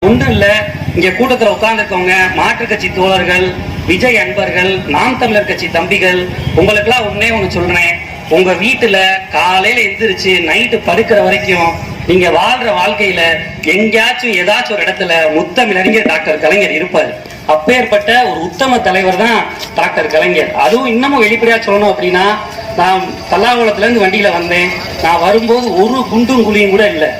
ஒன்றும் இல்ல, இங்க கூட்டத்தில் உட்கார்ந்துருக்கவங்க மாற்றுக் கட்சி தோழர்கள், விஜய் அன்பர்கள், நாம் தமிழர் கட்சி தம்பிகள், உங்களுக்கெல்லாம் ஒன்னே ஒண்ணு சொல்றேன். உங்க வீட்டுல காலையில எந்திரிச்சு நைட்டு படுக்கிற வரைக்கும் நீங்க வாழ்ற வாழ்க்கையில எங்கேயாச்சும் ஏதாச்சும் ஒரு இடத்துல முத்தமிழறிஞர் டாக்டர் கலைஞர் இருப்பார். அப்பேற்பட்ட ஒரு உத்தம தலைவர் தான் டாக்டர் கலைஞர். அதுவும் இன்னமும் வெளிப்படையா சொல்லணும் அப்படின்னா, நான் தல்லாகுளத்துல இருந்து வண்டியில வந்தேன். நான் வரும்போது ஒரு குண்டும் குழியும் கூட இல்லை.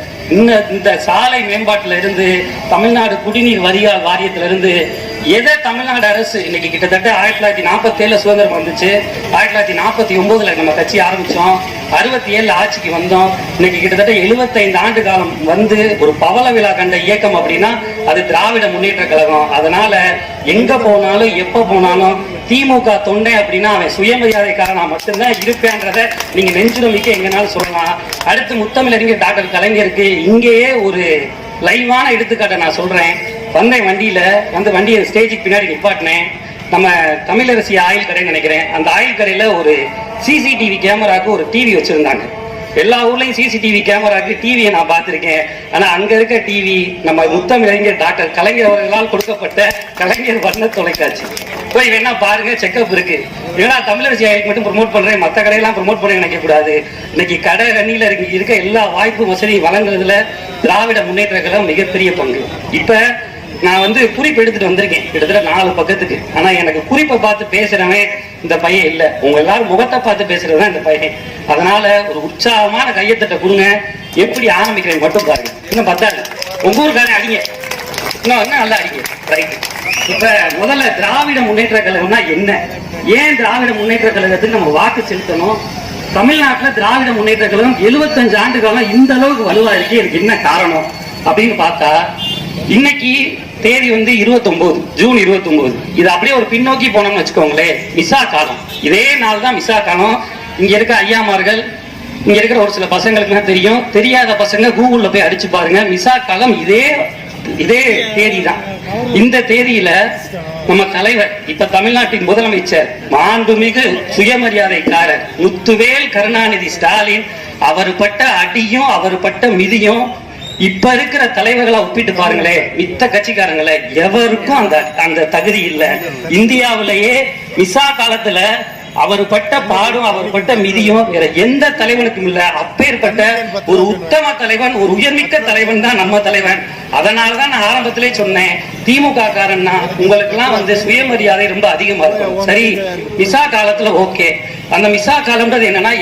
இந்த சாலை மேம்பாட்டில இருந்து, தமிழ்நாடு குடிநீர் வடிகால் வாரியத்தில இருந்து, எதை தமிழ்நாடு அரசு இன்னைக்கு கிட்டத்தட்ட 1947 சுதந்திரம் வந்துச்சு, 1949 நம்ம கட்சி ஆரம்பிச்சோம், 67 ஆட்சிக்கு வந்தோம். இன்னைக்கு கிட்டத்தட்ட 75 ஆண்டு காலம் வந்து ஒரு பவள விழா கண்ட இயக்கம் அப்படின்னா அது திராவிட முன்னேற்ற கழகம். அதனால எங்க போனாலும் எப்ப போனாலும் திமுக தொண்டை அப்படின்னா அவன் சுயமரியாதைக்காரனா மட்டும்தான் இருப்பேன்றத நீங்க நெஞ்சுரமிக்க எங்கனாலும் சொல்லலாம். அடுத்து முத்தமிழறிஞர் டாக்டர் கலைஞருக்கு இங்கேயே ஒரு லைவான எடுத்துக்காட்டை நான் சொல்றேன். வந்தேன் வண்டியில வந்து வண்டியை ஸ்டேஜுக்கு பின்னாடி நிப்பாட்டினேன். நம்ம தமிழரசி ஆயில் கடைன்னு நினைக்கிறேன். அந்த ஆயில் கடையில ஒரு சிசிடிவி கேமராக்கு ஒரு டிவி வச்சிருந்தாங்க. எல்லா ஊர்லயும் சிசிடிவி கேமராக்கு டிவியை நான் பார்த்திருக்கேன். ஆனா அங்க இருக்க டிவி நம்ம முத்தமிழறிஞர் டாக்டர் கலைஞர் அவர்களால் கொடுக்கப்பட்ட கலைஞர் வண்ண தொலைக்காட்சி. போய் வேணா பாருங்க, செக்அப் இருக்கு. ஏன்னா தமிழரசி ஆயிலுக்கு மட்டும் ப்ரொமோட் பண்றேன், மற்ற கடையெல்லாம் ப்ரொமோட் பண்ண நினைக்க கூடாது. இன்னைக்கு கடை ரன்னில இருக்க எல்லா வாய்ப்பு வசதி வழங்குறதுல திராவிட முன்னேற்ற கழகம் மிகப்பெரிய பங்கு. இப்ப நான் வந்து குறிப்பு எடுத்துட்டு வந்திருக்கேன், கிட்டத்தட்ட 4 பக்கத்துக்கு. ஆனா எனக்கு குறிப்பை பார்த்து பேசுறவன் இந்த பையன் இல்ல, உங்க எல்லாரும் முகத்தை பார்த்து பேசுறதுதான் இந்த பையன். அதனால ஒரு உற்சாகமான கையத்தட்ட கொடுங்க. எப்படி ஆரம்பிக்கிறேன் மட்டும் பாருங்க. இன்னும் பத்தாது, உங்க ஊருக்காரன் அடிங்க, இன்னும் நல்லா அடிங்க. ரைட். இப்ப முதல்ல திராவிட முன்னேற்ற கழகம்னா என்ன, ஏன் திராவிட முன்னேற்ற கழகத்துக்கு நம்ம வாக்கு செலுத்தணும், தமிழ்நாட்டில் திராவிட முன்னேற்ற கழகம் 75 ஆண்டு காலம் இந்த அளவுக்கு வலுவா இருக்கு, எனக்கு என்ன காரணம் அப்படின்னு பார்த்தா, இன்னைக்கு தேதி வந்து 29 ஜூன் 29. இது அப்படியே ஒரு பின்னோக்கி போனோம்னு வச்சுக்கோங்களேன், மிசா காலம். இதே நாள் தான் மிசா காலம். இங்க இருக்க ஐயாமார்கள், இங்க இருக்கிற ஒரு சில பசங்களுக்கு தெரியும், தெரியாத பசங்க கூகுள்ல போய் அடிச்சு பாருங்க. மிசா காலம் இதே தேதி தான். இந்த தேதியில நம்ம தலைவர், இப்ப தமிழ்நாட்டின் முதலமைச்சர், மாண்புமிகு சுயமரியாதைக்காரர் முத்துவேல் கருணாநிதி ஸ்டாலின், அவர் பட்ட அடியும் அவர் பட்ட மிதியும் இப்ப இருக்கிற தலைவர்களை ஒப்பிட்டு பாருங்களேன். மித்த கட்சிக்காரங்களே எவருக்கும் அந்த தகுதி இல்லை. இந்தியாவிலேயே மிசா காலத்துல அவர் பட்ட பாடும் அவர் பட்ட மிதியும் வேற எந்த தலைவனுக்கும் இல்ல. அப்பேற்பட்ட ஒரு உத்தம தலைவன், ஒரு உயர்மிக்க தலைவன் தான் நம்ம தலைவன். அதனாலதான் நான் ஆரம்பத்திலே சொன்னேன், திமுக காரன்னா உங்களுக்கு எல்லாம் வந்து சுயமரியாதை ரொம்ப அதிகமா இருக்கும். சரி, மிசா காலத்துல ஓகே. அந்த மிசா காலம்ன்றது என்னன்னா